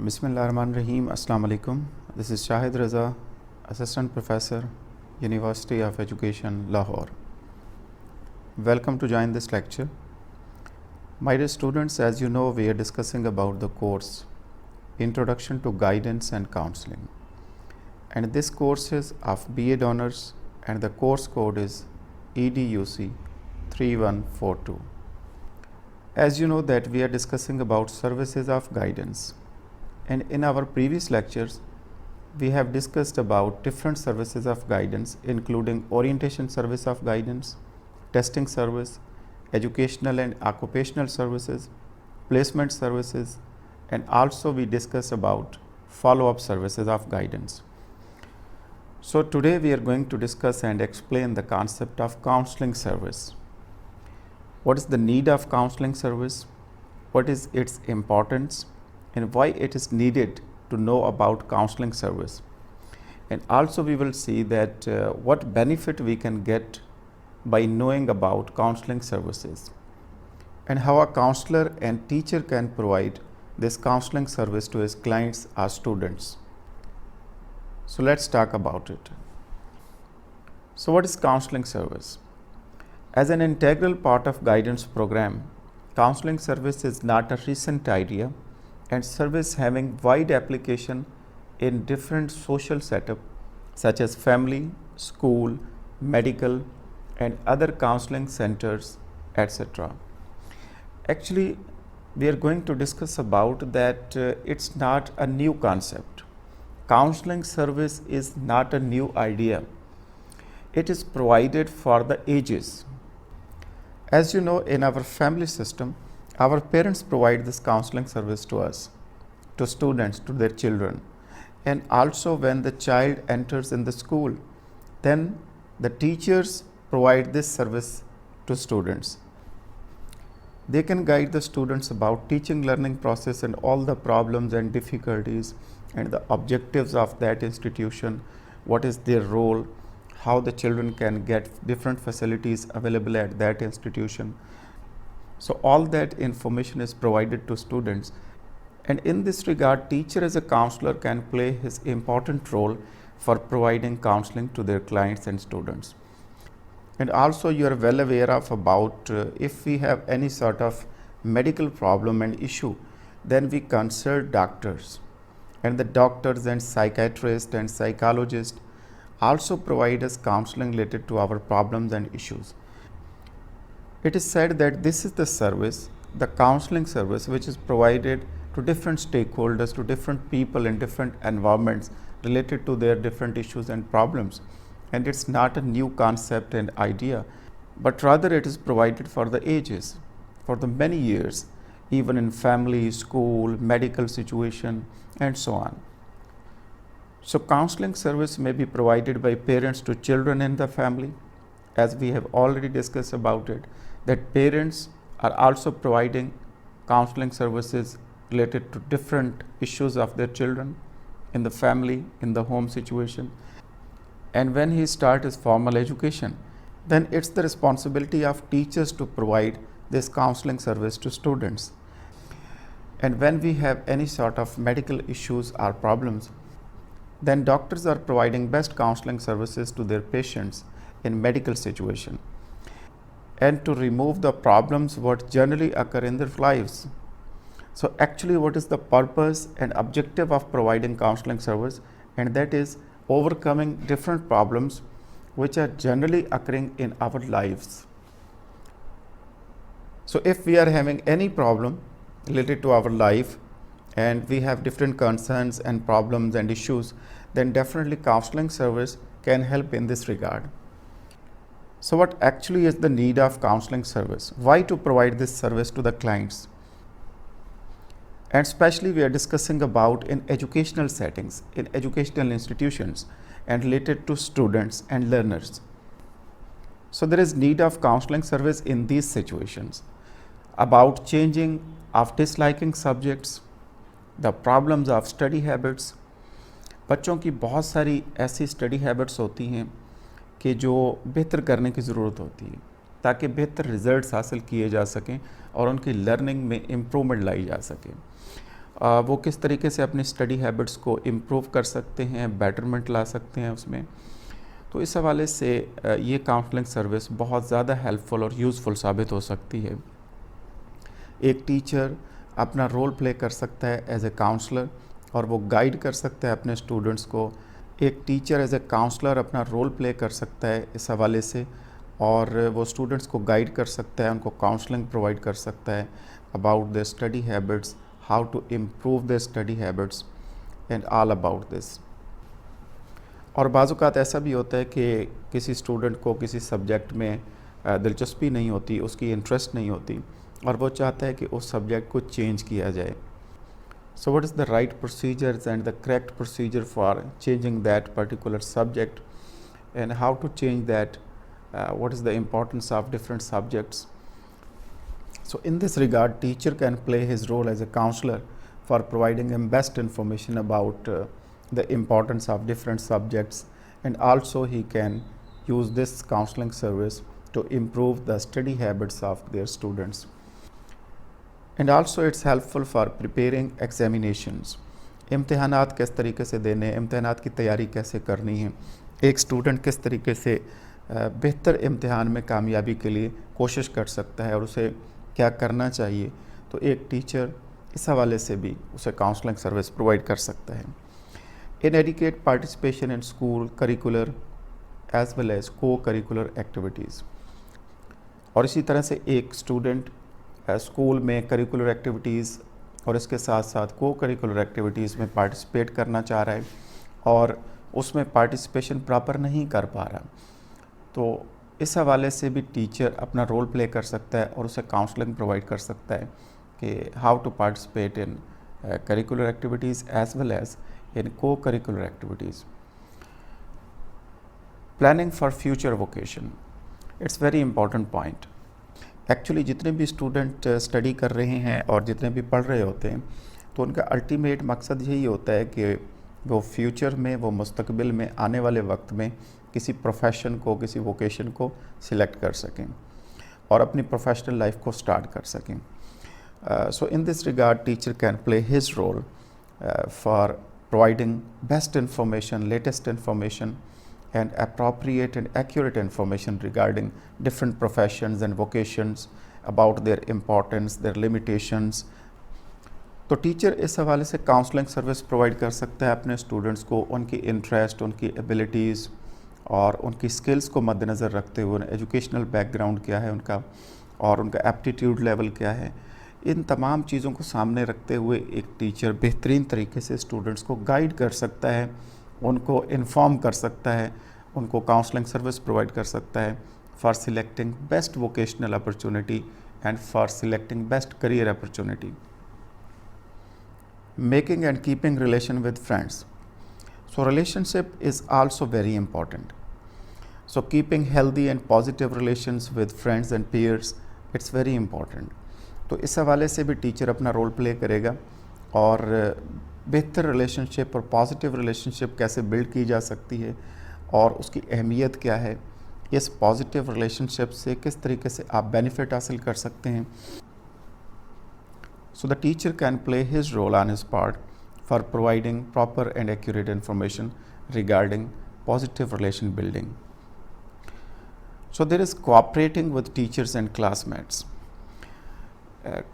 Bismillahirrahmanirrahim. Assalamu alaikum. This is Shahid Raza, Assistant Professor, University of Education, Lahore. Welcome to join this lecture. My dear students, as you know, we are discussing about the course Introduction to Guidance and Counseling. And this course is of B.Ed Honors and the course code is EDUC 3142. As you know that we are discussing about services of guidance. And in our previous lectures, we have discussed about different services of guidance, including orientation service of guidance, testing service, educational and occupational services, placement services, and also we discussed about follow-up services of guidance. So today we are going to discuss and explain the concept of counseling service. What is the need of counseling service? What is its importance? And why it is needed to know about counseling service. And also we will see that what benefit we can get by knowing about counseling services and how a counselor and teacher can provide this counseling service to his clients or students. So let's talk about it. So what is counseling service? As an integral part of guidance program, counseling service is not a recent idea and service having wide application in different social setup such as family, school, medical and other counseling centers, etc. Actually, we are going to discuss about that it's not a new concept. Counseling service is not a new idea. It is provided for the ages. As you know, in our family system, our parents provide this counseling service to us, to students, to their children. And also when the child enters in the school, then the teachers provide this service to students. They can guide the students about teaching learning process and all the problems and difficulties and the objectives of that institution, what is their role, how the children can get different facilities available at that institution. So all that information is provided to students, and in this regard, teacher as a counselor can play his important role for providing counseling to their clients and students. And also you are well aware of about if we have any sort of medical problem and issue, then we consult doctors, and the doctors and psychiatrists and psychologists also provide us counseling related to our problems and issues. It is said that this is the service, the counseling service, which is provided to different stakeholders, to different people in different environments related to their different issues and problems. And it's not a new concept and idea, but rather it is provided for the ages, for the many years, even in family, school, medical situation, and so on. So counseling service may be provided by parents to children in the family, as we have already discussed about it, that parents are also providing counseling services related to different issues of their children in the family, in the home situation. And when he starts his formal education, then it's the responsibility of teachers to provide this counseling service to students. And when we have any sort of medical issues or problems, then doctors are providing best counseling services to their patients in medical situation and to remove the problems what generally occur in their lives. So actually what is the purpose and objective of providing counseling service? And that is overcoming different problems which are generally occurring in our lives. So if we are having any problem related to our life and we have different concerns and problems and issues, then definitely counseling service can help in this regard. So what actually is the need of counseling service? Why to provide this service to the clients? And especially we are discussing about in educational settings, in educational institutions and related to students and learners. So there is need of counseling service in these situations about changing of disliking subjects, the problems of study habits. बच्चों की बहुत सारी ऐसी study habits होती हैं कि जो बेहतर करने की ज़रूरत होती है ताकि बेहतर रिजल्ट्स हासिल किए जा सकें और उनकी लर्निंग में इम्प्रूवमेंट लाई जा सके। वो किस तरीके से अपनी स्टडी हैबिट्स को इम्प्रूव कर सकते हैं, बेटरमेंट ला सकते हैं उसमें। तो इस हवाले से ये काउंसलिंग सर्विस बहुत ज़्यादा हेल्पफुल और यूज़फुल साबित हो सकती है। एक टीचर अपना रोल प्ले कर सकता है एज ए काउंसलर और वो गाइड कर सकता है अपने स्टूडेंट्स को। एक टीचर एज ए काउंसलर अपना रोल प्ले कर सकता है इस हवाले से, और वो स्टूडेंट्स को गाइड कर सकता है, उनको काउंसलिंग प्रोवाइड कर सकता है about their study habits, how to improve their study habits and all about this. और बाज़ औक़ात ऐसा भी होता है कि किसी स्टूडेंट को किसी सब्जेक्ट में दिलचस्पी नहीं होती, उसकी इंटरेस्ट नहीं होती, और वो चाहता है कि उस सब्जेक्ट को चेंज किया जाए। So what is the right procedures and the correct procedure for changing that particular subject, and how to change that, what is the importance of different subjects? So in this regard, teacher can play his role as a counselor for providing him best information about the importance of different subjects, and also he can use this counseling service to improve the study habits of their students. And also it's helpful for preparing examinations. इम्तिहानात किस तरीके से देने, इम्तिहानात की तैयारी कैसे करनी है, एक स्टूडेंट किस तरीके से बेहतर इम्तिहान में कामयाबी के लिए कोशिश कर सकता है और उसे क्या करना चाहिए, तो एक टीचर इस हवाले से भी उसे काउंसलिंग सर्विस प्रोवाइड कर सकता है। Inadequate participation in school curricular as well as co curricular activities. और इसी तरह से एक स्टूडेंट स्कूल में करिकुलर एक्टिविटीज़ और इसके साथ साथ को करिकुलर एक्टिविटीज़ में पार्टिसिपेट करना चाह रहा है और उसमें पार्टिसिपेशन प्रॉपर नहीं कर पा रहा, तो इस हवाले से भी टीचर अपना रोल प्ले कर सकता है और उसे काउंसलिंग प्रोवाइड कर सकता है कि how to participate in curricular activities as well as in co curricular activities. Planning for future vocation, it's very important point. Actually जितने भी स्टूडेंट स्टडी कर रहे हैं और जितने भी पढ़ रहे होते हैं, तो उनका अल्टीमेट मकसद यही होता है कि वो फ्यूचर में, वो मुस्तकबिल में आने वाले वक्त में किसी प्रोफेशन को, किसी वोकेशन को सिलेक्ट कर सकें और अपनी प्रोफेशनल लाइफ को स्टार्ट कर सकें। So in this regard teacher can play his role for providing best information, latest information and appropriate and accurate information regarding different professions and vocations, about their importance, their limitations. तो teacher इस हवाले से counselling service provide कर सकता है अपने students को, उनकी इंटरेस्ट, उनकी एबिलिटीज़ और उनकी स्किल्स को मद्देनज़र रखते हुए, एजुकेशनल बैकग्राउंड क्या है उनका और उनका एप्टीट्यूड लेवल क्या है, इन तमाम चीज़ों को सामने रखते हुए एक टीचर बेहतरीन तरीके से स्टूडेंट्स को गाइड कर सकता है, उनको इन्फॉर्म कर सकता है, उनको काउंसलिंग सर्विस प्रोवाइड कर सकता है for selecting best vocational opportunity and for selecting best career opportunity. Making and keeping relation with friends, so relationship is also very important. So keeping healthy and positive relations with friends and peers, it's very important. तो इस हवाले से भी teacher अपना role play करेगा और बेहतर relationship और पॉजिटिव रिलेशनशिप कैसे बिल्ड की जा सकती है और उसकी अहमियत क्या है, इस पॉजिटिव रिलेशनशिप से किस तरीके से आप बेनिफिट हासिल कर सकते हैं। So the teacher can play his role on his part for providing proper and accurate information regarding positive relation building. So there is cooperating with teachers and classmates.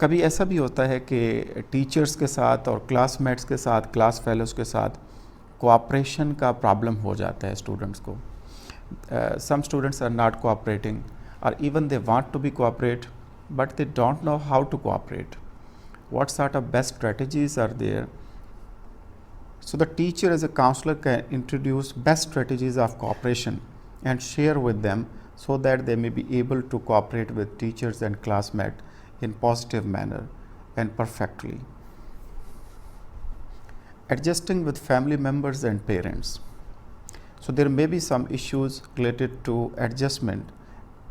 कभी ऐसा भी होता है कि टीचर्स के साथ और क्लासमेट्स के साथ, क्लास फेलोज़ के साथ कोऑपरेशन का प्रॉब्लम हो जाता है स्टूडेंट्स को। Some students are not cooperating और even they want to be cooperate but they don't know how to cooperate. What sort of best strategies are there? So the teacher as a counsellor can introduce best strategies of cooperation and share with them so that they may be able to cooperate with teachers and classmates in positive manner and perfectly. Adjusting with family members and parents. So there may be some issues related to adjustment,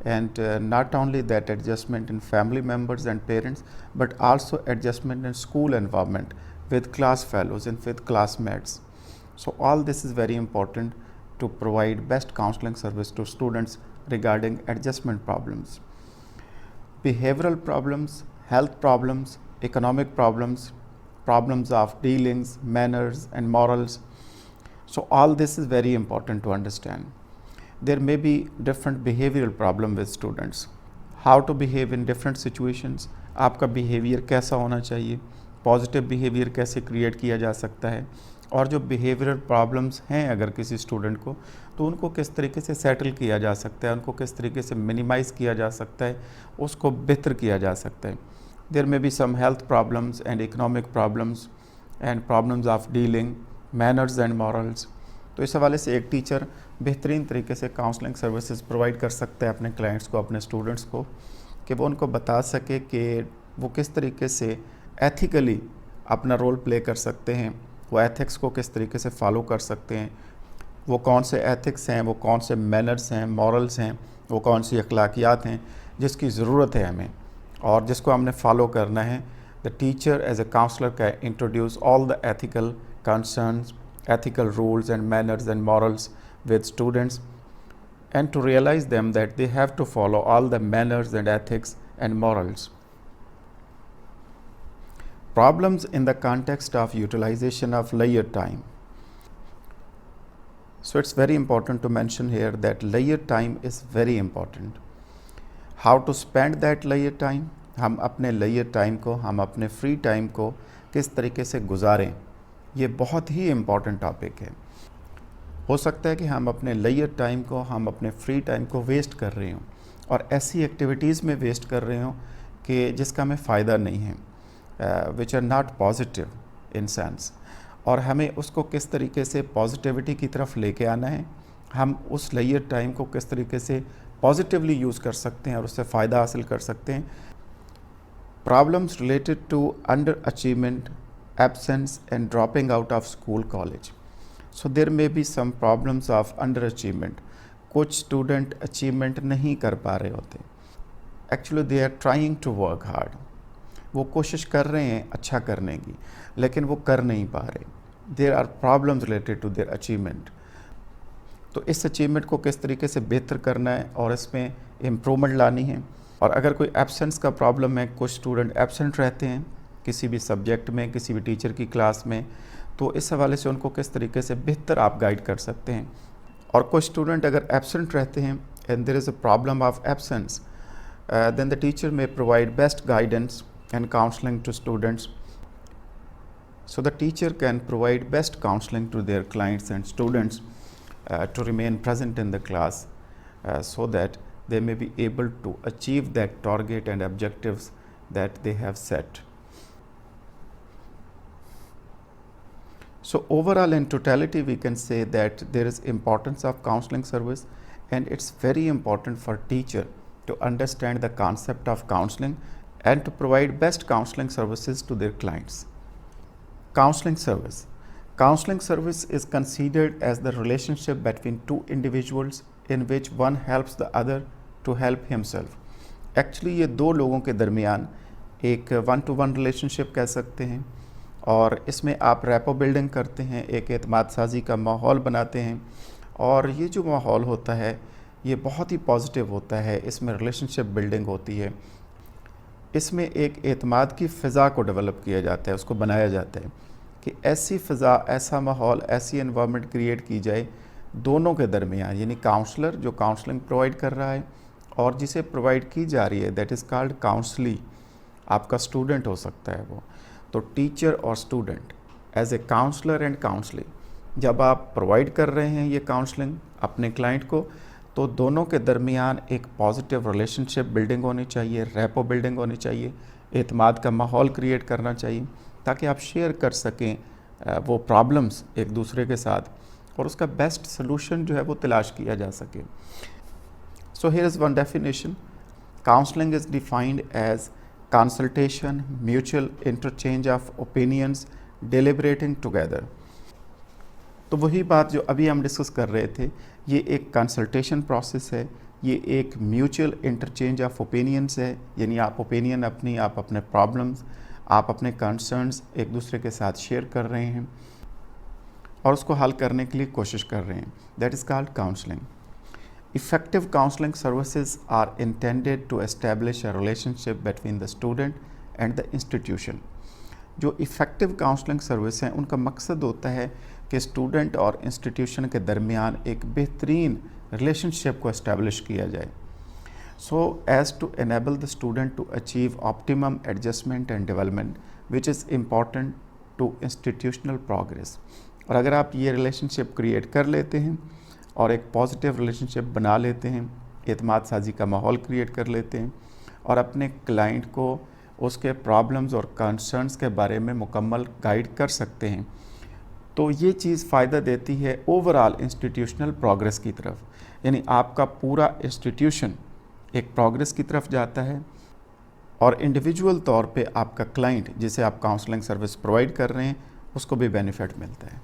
and not only that adjustment in family members and parents, but also adjustment in school environment with class fellows and with classmates. So all this is very important to provide best counseling service to students regarding adjustment problems. Behavioral problems, health problems, economic problems, problems of dealings, manners and morals. So all this is very important to understand. There may be different behavioral problem with students. How to behave in different situations, आपका behavior कैसा होना चाहिए, positive behaviour कैसे create किया जा सकता है, और जो बिहेवियरल प्रॉब्लम्स हैं अगर किसी स्टूडेंट को, तो उनको किस तरीके से सेटल किया जा सकता है, उनको किस तरीके से मिनिमाइज़ किया जा सकता है, उसको बेहतर किया जा सकता है. There may be some health problems and economic problems and problems of dealing, manners and morals. तो इस हवाले से एक टीचर बेहतरीन तरीके से काउंसलिंग सर्विसेज प्रोवाइड कर सकता है अपने क्लाइंट्स को, अपने स्टूडेंट्स को, कि वो उनको बता सके कि वो किस तरीके से एथिकली अपना रोल प्ले कर सकते हैं, वो एथिक्स को किस तरीके से फॉलो कर सकते हैं, वो कौन से एथिक्स हैं, वो कौन से मैनर्स हैं, मॉरल्स हैं, वो कौन सी अखलाकियात हैं जिसकी ज़रूरत है हमें और जिसको हमने फॉलो करना है. The teacher as a counsellor can introduce all the ethical concerns, ethical rules and manners and morals with students, and to realize them that they have to follow all the manners and ethics and morals. Problems in the context of utilization of leisure time. So it's very important to mention here that leisure time is very important. How to spend that leisure time, हम अपने leisure time को, हम अपने free time को किस तरीके से गुजारें, ये बहुत ही इम्पॉर्टेंट टॉपिक है. हो सकता है कि हम अपने लेयर टाइम को, हम अपने फ्री टाइम को वेस्ट कर रहे हों और ऐसी एक्टिविटीज़ में वेस्ट कर रहे हों कि जिसका हमें फ़ायदा नहीं है, which are not positive in sense, और हमें उसको किस तरीके से पॉजिटिविटी की तरफ लेके आना है, हम उस लेयर टाइम को किस तरीके से पॉजिटिवली यूज़ कर सकते हैं और उससे फ़ायदा हासिल कर सकते हैं. Problems related to under achievement, absence and dropping out of school, college. So there may be some problems of underachievement. कुछ स्टूडेंट अचीवमेंट नहीं कर पा रहे होते. Actually they are trying to work hard. वो कोशिश कर रहे हैं अच्छा करने की, लेकिन वो कर नहीं पा रहे. There are problems related to their achievement. तो इस अचीवमेंट को किस तरीके से बेहतर करना है और इसमें इम्प्रूवमेंट लानी है. और अगर कोई एब्सेंस का प्रॉब्लम है, कुछ स्टूडेंट एब्सेंट रहते हैं किसी भी सब्जेक्ट में, किसी भी टीचर की क्लास में, तो इस हवाले से उनको किस तरीके से बेहतर आप गाइड कर सकते हैं. और कुछ स्टूडेंट अगर एब्सेंट रहते हैं and there is a problem of absence, then the teacher may provide best guidance and counselling to students. So the teacher can provide best counselling to their clients and students to remain present in the class, so that they may be able to achieve that target and objectives that they have set. So overall, in totality, we can say that there is importance of counseling service, and it's very important for teacher to understand the concept of counseling and to provide best counseling services to their clients. Counseling service. Counseling service is considered as the relationship between two individuals in which one helps the other to help himself. Actually, ये दो लोगों के दरमियान एक one to one relationship कह सकते हैं, और इसमें आप रैपो बिल्डिंग करते हैं, एक एतमाद साजी का माहौल बनाते हैं, और ये जो माहौल होता है ये बहुत ही पॉजिटिव होता है. इसमें रिलेशनशिप बिल्डिंग होती है, इसमें एक एतमाद की फ़िज़ा को डेवलप किया जाता है, उसको बनाया जाता है कि ऐसी फ़िज़ा, ऐसा माहौल, ऐसी एनवायरनमेंट क्रिएट की जाए दोनों के दरमियान, यानी काउंसलर जो काउंसलिंग प्रोवाइड कर रहा है और जिसे प्रोवाइड की जा रही है, दैट इज़ कॉल्ड काउंसली. आपका स्टूडेंट हो सकता है वो. तो टीचर और student as a counsellor and counselee, जब आप प्रोवाइड कर रहे हैं ये काउंसलिंग अपने क्लाइंट को, तो दोनों के दरमियान एक पॉजिटिव रिलेशनशिप बिल्डिंग होनी चाहिए, रैपो बिल्डिंग होनी चाहिए, एतमाद का माहौल क्रिएट करना चाहिए, ताकि आप शेयर कर सकें वो प्रॉब्लम्स एक दूसरे के साथ और उसका बेस्ट सोल्यूशन जो है वो तलाश किया जा सके. So here is one definition. Counselling is defined as consultation, mutual interchange of opinions, deliberating together. तो वही बात जो अभी हम डिस्कस कर रहे थे, ये एक कंसल्टेशन प्रोसेस है, ये एक म्यूचुअल इंटरचेंज ऑफ ओपिनियंस है, यानी आप ओपिनियन अपनी, आप अपने प्रॉब्लम्स, आप अपने कंसर्न्स एक दूसरे के साथ शेयर कर रहे हैं और उसको हल करने के लिए कोशिश कर रहे हैं. That is called counselling. Effective counseling services are intended to establish a relationship between the student and the institution. जो इफ़ेक्टिव काउंसलिंग सर्विस हैं उनका मकसद होता है कि स्टूडेंट और इंस्टीट्यूशन के दरमियान एक बेहतरीन रिलेशनशिप को इस्टेब्लिश किया जाए, so as to enable the student to achieve optimum adjustment and development which is important to institutional progress। और अगर आप ये रिलेशनशिप क्रिएट कर लेते हैं और एक पॉजिटिव रिलेशनशिप बना लेते हैं, एतमाद साजी का माहौल क्रिएट कर लेते हैं और अपने क्लाइंट को उसके प्रॉब्लम्स और कंसर्न्स के बारे में मुकम्मल गाइड कर सकते हैं, तो ये चीज़ फ़ायदा देती है ओवरऑल इंस्टीट्यूशनल प्रोग्रेस की तरफ। यानी आपका पूरा इंस्टीट्यूशन एक प्रोग्रेस की तरफ जाता है और इंडिविजुअल तौर पे आपका क्लाइंट जिसे आप काउंसलिंग सर्विस प्रोवाइड कर रहे हैं उसको भी बेनिफिट मिलता है।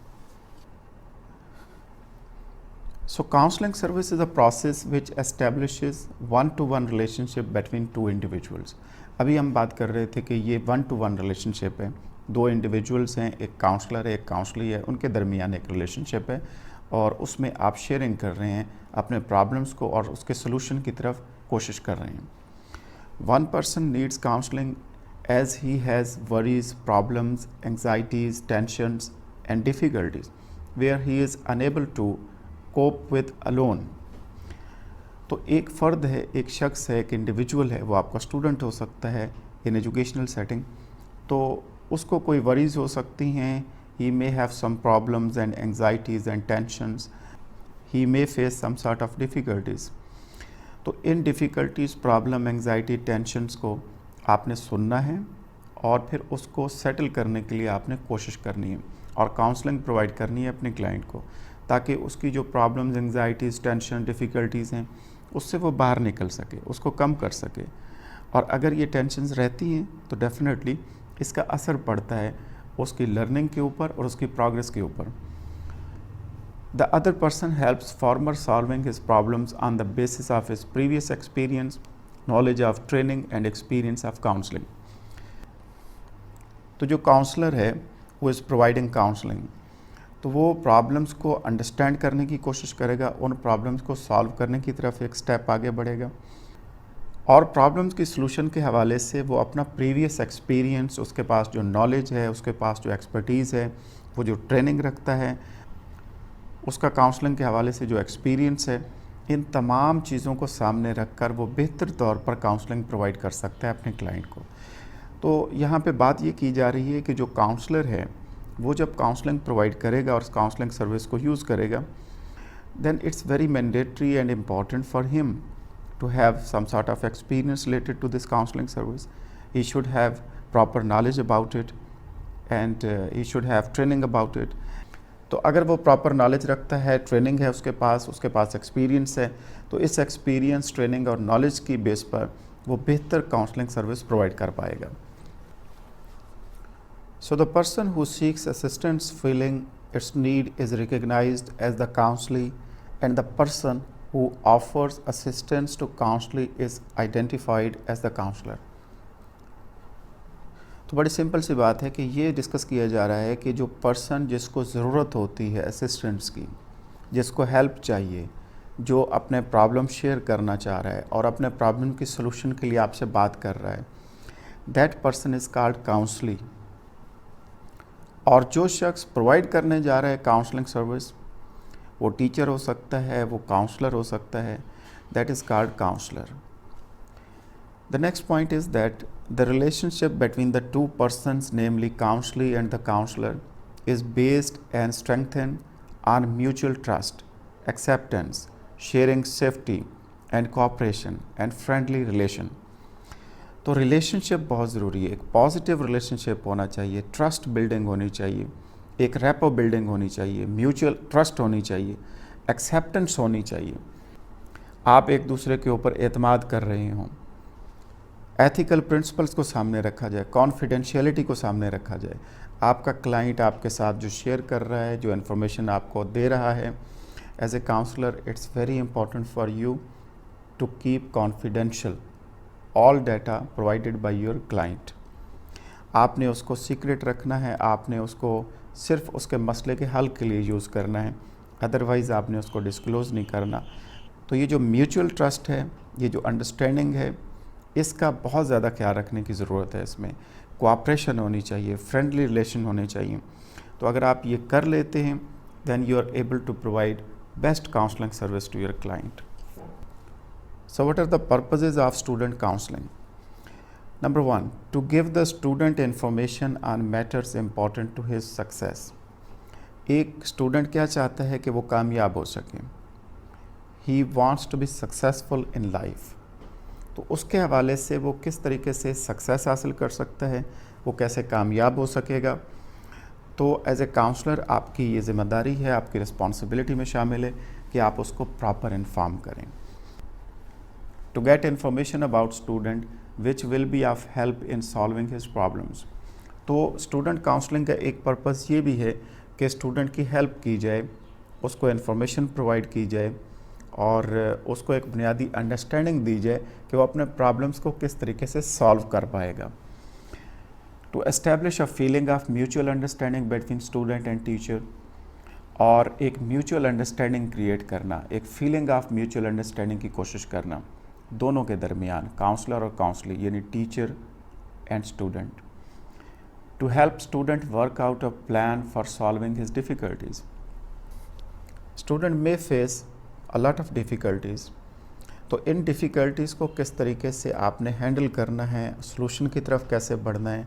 So counselling service is a process which establishes one to one relationship between two individuals. अभी हम बात कर रहे थे कि ये वन टू वन रिलेशनशिप है, दो इंडिविजुअल्स हैं, एक काउंसलर है एक काउंसली है, उनके दरमियान एक रिलेशनशिप है और उसमें आप शेयरिंग कर रहे हैं अपने प्रॉब्लम्स को और उसके सोल्यूशन की तरफ कोशिश कर रहे हैं। One person needs counselling as he has worries, problems, anxieties, tensions and difficulties where he is unable to cope with alone. तो एक फ़र्द है, एक शख्स है, एक इंडिविजुअल है, वो आपका स्टूडेंट हो सकता है इन एजुकेशनल सेटिंग, तो उसको कोई वरीज हो सकती हैं, he may have some problems and anxieties and tensions, he may face some sort of difficulties। तो इन डिफ़िकल्टीज़, प्रॉब्लम, एंग्जाइटी, टेंशन्स को आपने सुनना है और फिर उसको सेटल करने के लिए आपने कोशिश करनी है और काउंसलिंग प्रोवाइड करनी है अपने क्लाइंट को, ताकि उसकी जो प्रॉब्लम्स, एंग्जाइटीज़, टेंशन, डिफ़िकल्टीज़ हैं उससे वो बाहर निकल सके, उसको कम कर सके। और अगर ये टेंशन्स रहती हैं तो डेफिनेटली इसका असर पड़ता है उसकी लर्निंग के ऊपर और उसकी प्रोग्रेस के ऊपर। The other person helps farmer solving his problems on the basis of his previous experience, knowledge of training and experience of counseling। तो जो काउंसलर है वो इज़ प्रोवाइडिंग काउंसलिंग, तो वो प्रॉब्लम्स को अंडरस्टैंड करने की कोशिश करेगा, उन प्रॉब्लम्स को सॉल्व करने की तरफ एक स्टेप आगे बढ़ेगा और प्रॉब्लम्स की सलूशन के हवाले से वो अपना प्रीवियस एक्सपीरियंस, उसके पास जो नॉलेज है, उसके पास जो एक्सपर्टीज़ है, वो जो ट्रेनिंग रखता है, उसका काउंसलिंग के हवाले से जो एक्सपीरियंस है, इन तमाम चीज़ों को सामने रखकर वो बेहतर तौर पर काउंसलिंग प्रोवाइड कर सकता है अपने क्लाइंट को। तो यहाँ पे बात ये की जा रही है कि जो काउंसलर है वो जब काउंसलिंग प्रोवाइड करेगा और उस काउंसलिंग सर्विस को यूज़ करेगा, then it's very mandatory and important for him to have some sort of experience related to this counseling service. He should have proper knowledge about it and he should have training about it। तो अगर वो proper knowledge रखता है, training है उसके पास experience है, तो इस एक्सपीरियंस, ट्रेनिंग और नॉलेज की बेस पर वो बेहतर काउंसलिंग सर्विस प्रोवाइड कर पाएगा। So the person who seeks assistance feeling its need is recognized as the counselee and the person who offers assistance to counselee is identified as the counselor। तो बड़ी simple सी बात है कि ये discuss किया जा रहा है कि जो पर्सन जिसको ज़रूरत होती है असिस्टेंट्स की, जिसको हेल्प चाहिए, जो अपने प्रॉब्लम शेयर करना चाह रहा है और अपने प्रॉब्लम की सलूशन के लिए आपसे बात कर रहा है, that person is called counsellee. और जो शख्स प्रोवाइड करने जा रहा है काउंसलिंग सर्विस, वो टीचर हो सकता है, वो काउंसलर हो सकता है, that is called counsellor. The next point is that the relationship between the two persons, namely counselee and the counselor, is based and strengthened on mutual trust, acceptance, sharing safety and cooperation and friendly relation। तो relationship बहुत ज़रूरी है, एक positive relationship होना चाहिए, trust building होनी चाहिए, एक रेपो बिल्डिंग होनी चाहिए, म्यूचुअल ट्रस्ट होनी चाहिए, एक्सेप्टेंस होनी चाहिए, आप एक दूसरे के ऊपर एतमाद कर रहे हों, एथिकल प्रिंसिपल्स को सामने रखा जाए, कॉन्फिडेंशियलिटी को सामने रखा जाए। आपका क्लाइंट आपके साथ जो शेयर कर रहा है, जो इन्फॉर्मेशन आपको दे रहा है, as a counsellor it's very important for you to keep confidential all data provided by your client. आपने उसको सीक्रेट रखना है, आपने उसको सिर्फ उसके मसले के हल के लिए यूज़ करना है, अदरवाइज़ आपने उसको डिस्क्लोज़ नहीं करना। तो ये जो म्यूचुअल ट्रस्ट है, ये जो अंडरस्टैंडिंग है, इसका बहुत ज़्यादा ख्याल रखने की ज़रूरत है इसमें, कोऑपरेशन होनी चाहिए, फ्रेंडली रिलेशन होने चाहिए। तो अगर आप ये कर लेते हैं then you are able to provide best counseling service to your client. So what are the purposes of student counseling? Number one, to give the student information on matters important to his success. एक student क्या चाहता है कि वो कामयाब हो सके, he wants to be successful in life. तो उसके हवाले से वो किस तरीके से सक्सेस हासिल कर सकता है, वो कैसे कामयाब हो सकेगा। तो एज ए काउंसलर आपकी ये ज़िम्मेदारी है, आपकी रिस्पॉन्सिबिलिटी में शामिल है कि आप उसको प्रॉपर इन्फॉर्म करें। To get information about student which will be of help in solving his problems. तो स्टूडेंट काउंसलिंग का एक पर्पस ये भी है कि स्टूडेंट की हेल्प की जाए, उसको इन्फॉर्मेशन प्रोवाइड की जाए और उसको एक बुनियादी अंडरस्टैंडिंग दी जाए कि वो अपने प्रॉब्लम्स को किस तरीके से सॉल्व कर पाएगा। To establish a feeling of mutual understanding between student and teacher, और एक म्यूचुअल अंडरस्टैंडिंग क्रिएट करना, एक फीलिंग ऑफ म्यूचुअल अंडरस्टैंडिंग की कोशिश करना दोनों के दरमियान, काउंसलर और काउंसली यानी teacher and student. To help student work out a plan for solving his difficulties. Student may face a lot of difficulties, तो इन डिफ़िकल्टीज़ को किस तरीके से आपने हैंडल करना है, सॉल्यूशन की तरफ कैसे बढ़ना है।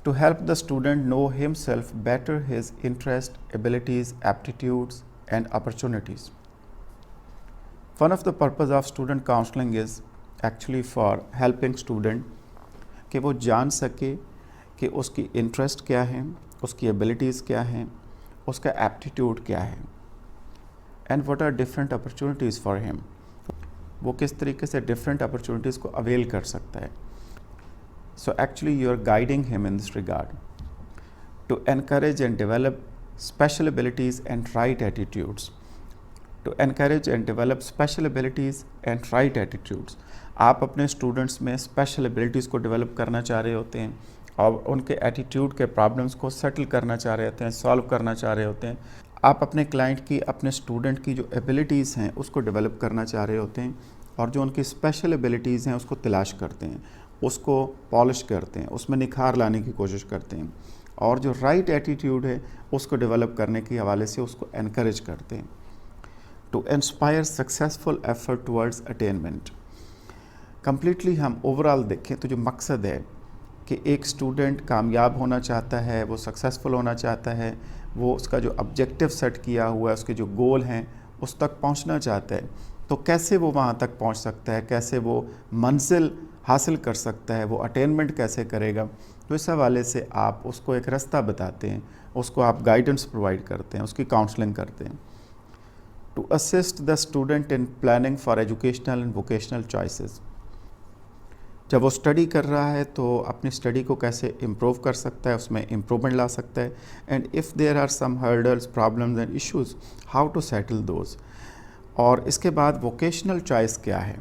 To help the student know himself better, his interest, abilities, aptitudes and opportunities. One of the purpose of student counselling is actually for helping student कि वो जान सके कि उसकी इंटरेस्ट क्या है, उसकी एबिलिटीज़ क्या हैं, उसका एप्टीट्यूड क्या है, and what are different opportunities for him. वो किस तरीके से डिफरेंट अपॉर्चुनिटीज़ को अवेल कर सकता है। So actually you are guiding him in this regard to encourage and develop special abilities and right attitudes. To encourage and develop special abilities and right attitudes. आप अपने स्टूडेंट्स में special abilities को develop करना चाह रहे होते हैं और उनके एटीट्यूड के प्रॉब्लम्स को सेटल करना चाह रहे होते हैं, सॉल्व करना चाह रहे होते हैं। आप अपने क्लाइंट की, अपने स्टूडेंट की जो एबिलिटीज़ हैं उसको डेवलप करना चाह रहे होते हैं और जो उनकी स्पेशल एबिलिटीज़ हैं उसको तलाश करते हैं, उसको पॉलिश करते हैं, उसमें निखार लाने की कोशिश करते हैं, और जो राइट एटीट्यूड है उसको डेवलप करने के हवाले से उसको एनकरेज करते हैं। To inspire successful effort towards attainment. Completely हम ओवरऑल देखें तो जो मकसद है कि एक स्टूडेंट कामयाब होना चाहता है, वो सक्सेसफुल होना चाहता है, वो उसका जो ऑब्जेक्टिव सेट किया हुआ है, उसके जो गोल हैं उस तक पहुंचना चाहता है, तो कैसे वो वहां तक पहुंच सकता है, कैसे वो मंजिल हासिल कर सकता है, वो अटेनमेंट कैसे करेगा। तो इस हवाले से आप उसको एक रास्ता बताते हैं, उसको आप गाइडेंस प्रोवाइड करते हैं, उसकी काउंसलिंग करते हैं। To assist the student in planning for educational and vocational choices. जब वो स्टडी कर रहा है तो अपनी स्टडी को कैसे इम्प्रूव कर सकता है, उसमें इम्प्रूवमेंट ला सकता है, and if there are some hurdles, problems and issues, how to settle those. और इसके बाद वोकेशनल चॉइस क्या है,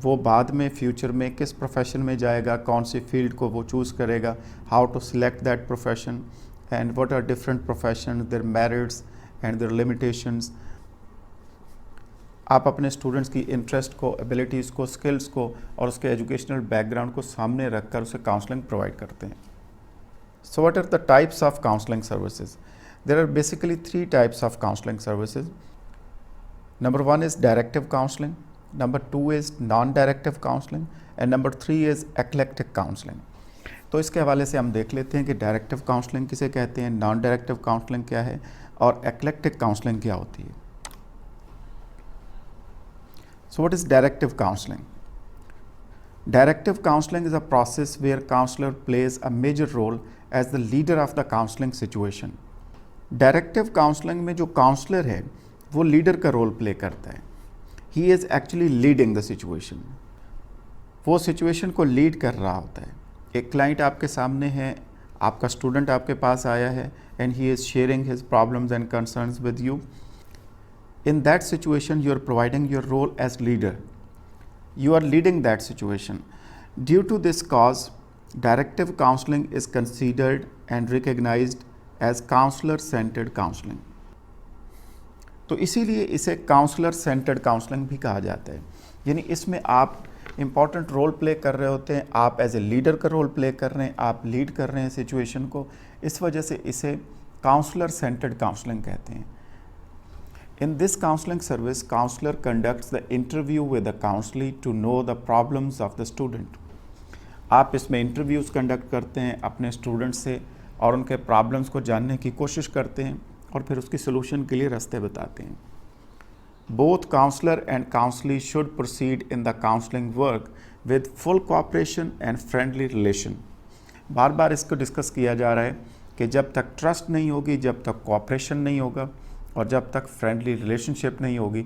वो बाद में फ्यूचर में किस प्रोफेशन में जाएगा, कौन सी फील्ड को वो चूज़ करेगा, how to select that profession and what are different profession, their merits and their limitations. आप अपने स्टूडेंट्स की इंटरेस्ट को, एबिलिटीज़ को, स्किल्स को और उसके एजुकेशनल बैकग्राउंड को सामने रखकर उसे काउंसलिंग प्रोवाइड करते हैं। So what are the types of counselling services? There are basically 3 types of counselling services. Number 1 is directive counselling, number 2 is non directive counselling and number 3 is eclectic counselling. तो इसके हवाले से हम देख लेते हैं कि डायरेक्टिव काउंसलिंग किसे कहते हैं, नॉन डायरेक्टिव काउंसलिंग क्या है और एक्लेक्टिक काउंसलिंग क्या होती है। So what is directive counseling? Directive counseling is a process where counselor plays a major role as the leader of the counseling situation. Directive counseling में जो काउंसलर है वो लीडर का रोल प्ले करता है। He is actually leading the situation. वो situation को lead कर रहा होता है। एक क्लाइंट आपके सामने है, आपका स्टूडेंट आपके पास आया है and he is sharing his problems and concerns with you. In that situation, you are providing your role as leader. You are leading that situation. Due to this cause, directive counseling is considered and recognized as counselor-centered counseling. तो इसीलिए इसे counsellor centred counselling भी कहा जाता है। यानी इसमें आप इम्पॉर्टेंट रोल प्ले कर रहे होते हैं, आप एज ए लीडर का रोल प्ले कर रहे हैं, आप लीड कर रहे हैं सिचुएशन को। इस वजह से इसे काउंसलर सेंटर्ड काउंसलिंग कहते हैं। In this counseling service, counselor conducts the interview with the counselee to know the problems of the student. आप इसमें इंटरव्यूज़ कंडक्ट करते हैं अपने स्टूडेंट से और उनके प्रॉब्लम्स को जानने की कोशिश करते हैं और फिर उसकी सोल्यूशन के लिए रास्ते बताते हैं। Both counselor and counselee should proceed in the counseling work with full cooperation and friendly relation. बार बार इसको डिस्कस किया जा रहा है कि जब तक ट्रस्ट नहीं होगी, जब तक कोऑपरेशन नहीं होगा और जब तक फ्रेंडली रिलेशनशिप नहीं होगी,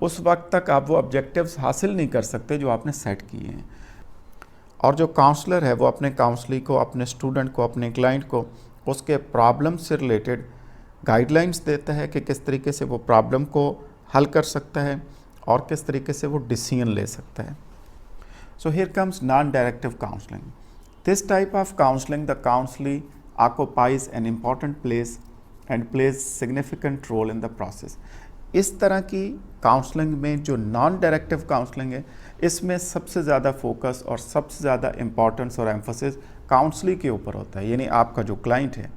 उस वक्त तक आप वो ऑब्जेक्टिव्स हासिल नहीं कर सकते जो आपने सेट किए हैं। और जो काउंसलर है वो अपने काउंसली को, अपने स्टूडेंट को, अपने क्लाइंट को उसके प्रॉब्लम से रिलेटेड गाइडलाइंस देता है कि किस तरीके से वो प्रॉब्लम को हल कर सकता है और किस तरीके से वो डिसीजन ले सकता है। So here comes non directive counselling. This type of counselling the counsellee occupies an important place and plays significant role in the process. इस तरह की काउंसलिंग में जो नॉन डायरेक्टिव काउंसलिंग है, इसमें सबसे ज़्यादा फोकस और सबसे ज़्यादा इम्पॉर्टेंस और एम्फोसिस काउंसली के ऊपर होता है। यानी आपका जो क्लाइंट है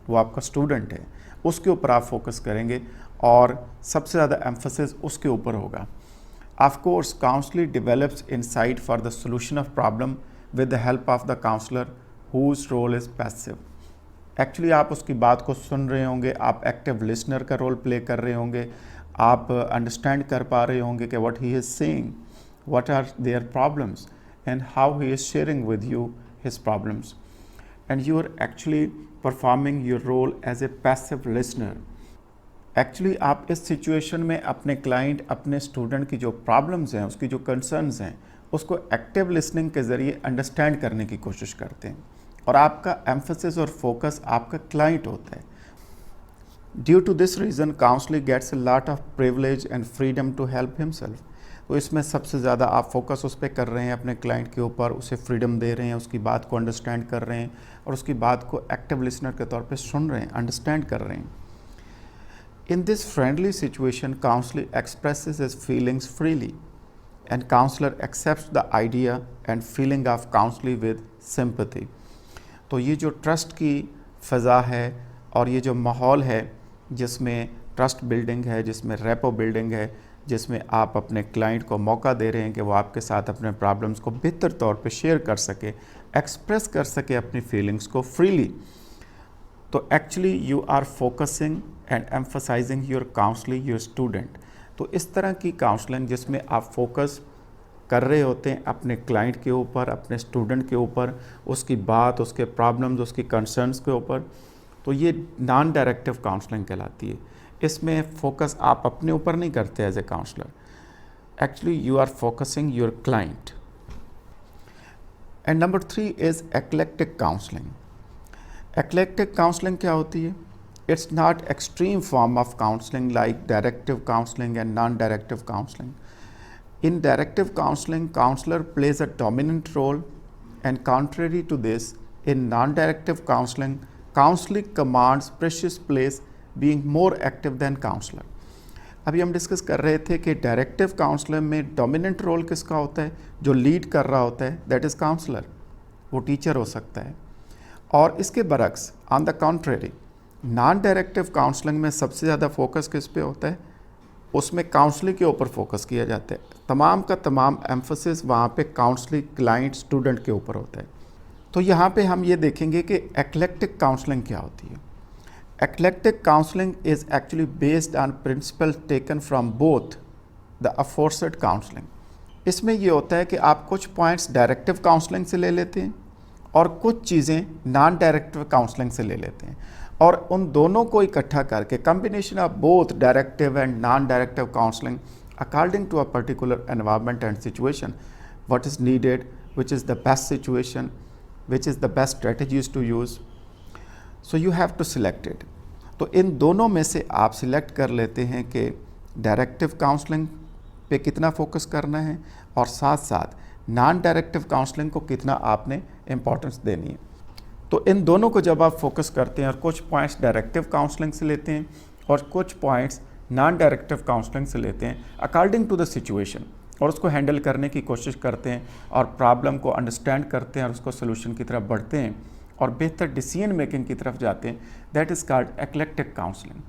वो आपका स्टूडेंट है, उसके ऊपर आप फोकस करेंगे और सबसे ज़्यादा एम्फोसिस उसके ऊपर होगा। Of course counselee develops insight for the solution of problem with the help of the counsellor whose role is passive. Actually आप उसकी बात को सुन रहे होंगे, आप एक्टिव लिसनर का रोल प्ले कर रहे होंगे, आप अंडरस्टैंड कर पा रहे होंगे कि what he is saying, what are their problems and how he is sharing with you his problems, and you are actually performing your role as a passive listener. Actually आप इस सिचुएशन में अपने client, अपने student की जो problems हैं, उसकी जो कंसर्न्स हैं, उसको एक्टिव लिसनिंग के ज़रिए अंडरस्टैंड करने की कोशिश करते हैं और आपका एम्फोसिस और फोकस आपका क्लाइंट होता है। Due to this reason counsellor gets a lot of privilege and freedom to help himself. तो इसमें सबसे ज़्यादा आप फोकस उस पर कर रहे हैं, अपने क्लाइंट के ऊपर, उसे फ्रीडम दे रहे हैं, उसकी बात को अंडरस्टैंड कर रहे हैं और उसकी बात को एक्टिव लिसनर के तौर पे सुन रहे हैं, अंडरस्टैंड कर रहे हैं। In this friendly situation counsellor expresses his feelings freely and counsellor accepts the idea and feeling of counselee with sympathy. तो ये जो ट्रस्ट की फ़ज़ा है और ये जो माहौल है जिसमें ट्रस्ट बिल्डिंग है, जिसमें रेपो बिल्डिंग है, जिसमें आप अपने क्लाइंट को मौका दे रहे हैं कि वो आपके साथ अपने प्रॉब्लम्स को बेहतर तौर पे शेयर कर सके, एक्सप्रेस कर सके अपनी फीलिंग्स को फ्रीली, तो actually you are focusing and emphasising your counselling your student. तो इस तरह की काउंसलिंग जिसमें आप फोकस कर रहे होते हैं अपने क्लाइंट के ऊपर, अपने स्टूडेंट के ऊपर, उसकी बात, उसके प्रॉब्लम्स, उसकी कंसर्न्स के ऊपर, तो ये नॉन डायरेक्टिव काउंसलिंग कहलाती है। इसमें फोकस आप अपने ऊपर नहीं करते as a counsellor, actually you are focusing your client. And number 3 is eclectic counselling. Eclectic counselling क्या होती है? It's not extreme form of counselling like directive counselling and non directive counselling. In directive counseling, counselor plays a dominant role, and contrary to this, in non-directive counseling, counseling commands precious place, being more active than counselor. अभी हम discuss कर रहे थे कि directive counsellor में dominant role किसका होता है? जो लीड कर रहा होता है दैट इज़ काउंसलर, वो टीचर हो सकता है। और इसके बरक्स on the contrary non directive counselling में सबसे ज़्यादा फोकस किस पे होता है? उसमें काउंसलिंग के ऊपर फोकस किया जाता है, तमाम का तमाम एम्फोसिस वहाँ पे काउंसलिंग क्लाइंट स्टूडेंट के ऊपर होता है। तो यहाँ पे हम ये देखेंगे कि एक्लेक्टिक काउंसलिंग क्या होती है। Eclectic counselling is actually based on principle taken from both the aforesaid counselling. इसमें ये होता है कि आप कुछ पॉइंट्स डायरेक्टिव काउंसलिंग से ले लेते हैं और कुछ चीज़ें नॉन डायरेक्टिव काउंसलिंग से ले लेते हैं और उन दोनों को इकट्ठा करके combination of both directive and non directive counselling according to a particular environment and situation, what is needed, which is the best situation, which is the best strategies to use, so you have to select it. तो इन दोनों में से आप select कर लेते हैं कि directive counselling पे कितना फोकस करना है और साथ साथ नॉन डायरेक्टिव काउंसलिंग को कितना आपने इम्पोर्टेंस देनी है। तो इन दोनों को जब आप फोकस करते हैं और कुछ पॉइंट्स डायरेक्टिव काउंसलिंग से लेते हैं और कुछ पॉइंट्स नॉन डायरेक्टिव काउंसलिंग से लेते हैं अकॉर्डिंग टू द सिचुएशन, और उसको हैंडल करने की कोशिश करते हैं और प्रॉब्लम को अंडरस्टैंड करते हैं और उसको सोल्यूशन की तरफ बढ़ते हैं और बेहतर डिसीजन मेकिंग की तरफ जाते हैं, that is called eclectic counselling.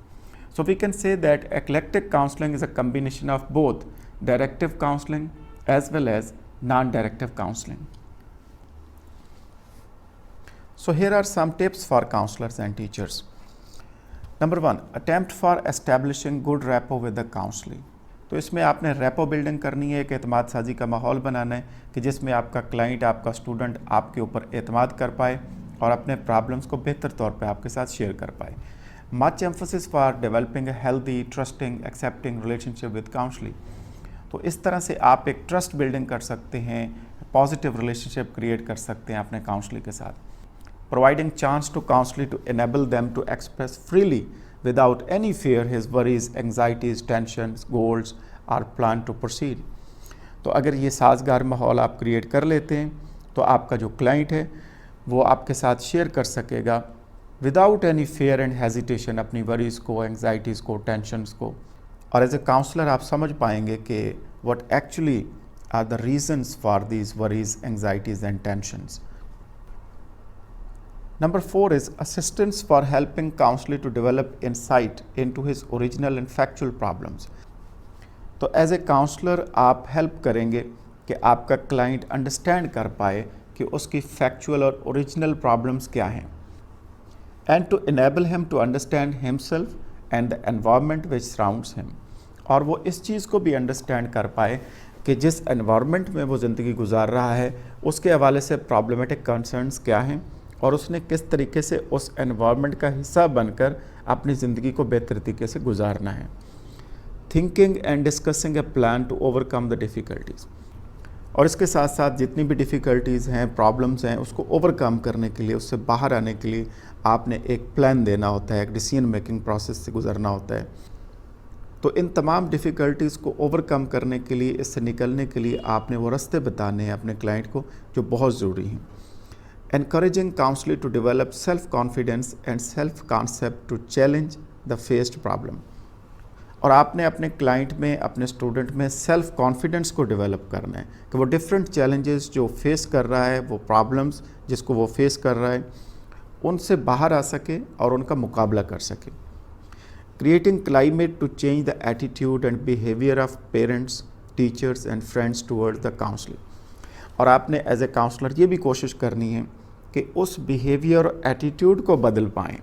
So we can say that eclectic counseling is a combination of both directive counseling as well as non-directive counseling. So here are some tips for counselors and teachers. Number 1, attempt for establishing good rapport with the counselee. तो इसमें आपने rapport building करनी है, एक एतमाद साजी का माहौल बनाना है कि जिसमें आपका क्लाइंट, आपका स्टूडेंट आपके ऊपर एतमाद कर पाए और अपने प्रॉब्लम्स को बेहतर तौर पे आपके साथ शेयर कर पाए. Much emphasis for developing a healthy, trusting, accepting relationship with counselee. तो इस तरह से आप एक ट्रस्ट बिल्डिंग कर सकते हैं, पॉजिटिव रिलेशनशिप क्रिएट कर सकते हैं अपने काउंसली के साथ. Providing chance to counselee to enable them to express freely without any fear his worries, anxieties, tensions, goals or plan to proceed. तो अगर ये साजगार माहौल आप क्रिएट कर लेते हैं तो आपका जो क्लाइंट है वो आपके साथ शेयर कर सकेगा without any fear and hesitation अपनी वरीज़ को, एंग्जाइटीज़ को, टेंशन्स को. और एज ए काउंसलर आप समझ पाएंगे कि what actually are the reasons for these worries, anxieties and tensions. Number 4 is assistance for helping counselor to develop insight into his original and factual problems. तो as a counsellor आप help करेंगे कि आपका client understand कर पाए कि उसकी factual और ओरिजिनल प्रॉब्लम्स क्या हैं. And to enable him to understand himself and the environment which surrounds him. और वो इस चीज़ को भी अंडरस्टैंड कर पाए कि जिस एनवायरनमेंट में वो ज़िंदगी गुजार रहा है उसके हवाले से प्रॉब्लमेटिक कंसर्न्स क्या हैं और उसने किस तरीके से उस एनवायरनमेंट का हिस्सा बनकर अपनी ज़िंदगी को बेहतर तरीके से गुजारना है. Thinking and discussing a plan to overcome the difficulties. और इसके साथ साथ जितनी भी डिफ़िकल्टीज़ हैं, प्रॉब्लम्स हैं, उसको ओवरकम करने के लिए, उससे बाहर आने के लिए आपने एक प्लान देना होता है, एक डिसीजन मेकिंग प्रोसेस से गुजरना होता है. तो इन तमाम डिफ़िकल्टीज़ को ओवरकम करने के लिए, इससे निकलने के लिए आपने वो रास्ते बताने हैं अपने क्लाइंट को जो बहुत ज़रूरी हैं. Encouraging counsellor to develop self confidence and self concept to challenge the faced problem. और आपने अपने क्लाइंट में, अपने स्टूडेंट में सेल्फ कॉन्फिडेंस को डेवलप करना है कि वो डिफरेंट चैलेंजेस जो फेस कर रहा है, वो प्रॉब्लम्स जिसको वो फेस कर रहा है, उनसे बाहर आ सके और उनका मुकाबला कर सके. Creating climate to change the attitude and behaviour of parents, teachers and friends towards the counsellor. और आपने एज ए काउंसलर ये भी कोशिश करनी है कि उस बिहेवियर और एटीट्यूड को बदल पाएँ.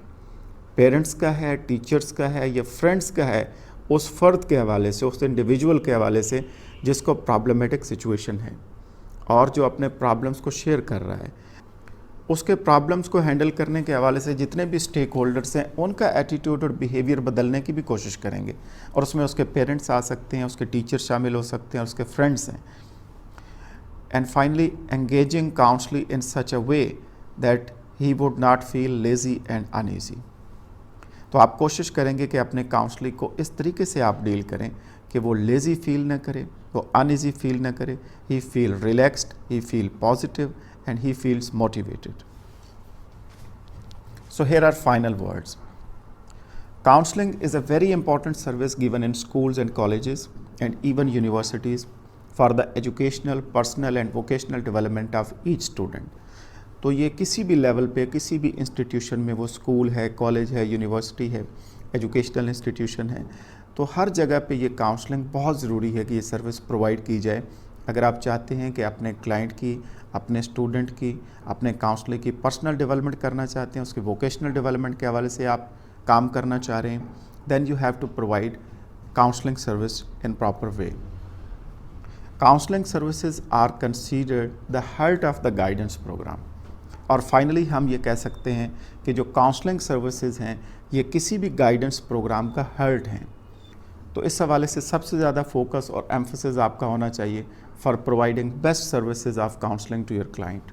पेरेंट्स का है, टीचर्स का है या फ्रेंड्स का है, उस फ़र्द के हवाले से, उस इंडिविजुअल के हवाले से जिसको प्रॉब्लमेटिक सिचुएशन है और जो अपने प्रॉब्लम्स को शेयर कर रहा है, उसके प्रॉब्लम्स को हैंडल करने के हवाले से जितने भी स्टेक होल्डर्स हैं उनका एटीट्यूड और बिहेवियर बदलने की भी कोशिश करेंगे. और उसमें उसके पेरेंट्स आ सकते हैं, उसके टीचर्स शामिल हो सकते हैं, उसके फ्रेंड्स हैं. And finally engaging counsellor in such a way that he would not feel lazy and uneasy. तो आप कोशिश करेंगे कि अपने काउंसलिंग को इस तरीके से आप डील करें कि वो लेज़ी फील ना करे, वो अनईजी फील ना करे. He feel relaxed, he feel positive and he feels motivated. So here are final words. Counselling is a very important service given in schools and colleges and even universities for the educational, personal and vocational development of each student. तो ये किसी भी level पे, किसी भी institution में, वो school है, कॉलेज है, यूनिवर्सिटी है, एजुकेशनल इंस्टीट्यूशन है, तो हर जगह पे ये काउंसलिंग बहुत ज़रूरी है कि ये सर्विस प्रोवाइड की जाए. अगर आप चाहते हैं कि अपने क्लाइंट की, अपने स्टूडेंट की, अपने काउंसलर की पर्सनल डेवलपमेंट करना चाहते हैं, उसके वोकेशनल डेवलपमेंट के हवाले से आप काम करना चाह रहे हैं, then you have to provide counselling service in proper way. Counselling services are considered the heart of the guidance programme. और फाइनली हम ये कह सकते हैं कि जो काउंसलिंग सर्विसेज हैं ये किसी भी गाइडेंस प्रोग्राम का हार्ट हैं. तो इस हवाले से सबसे ज़्यादा फोकस और एम्फसिस आपका होना चाहिए for providing best services of counselling to your client.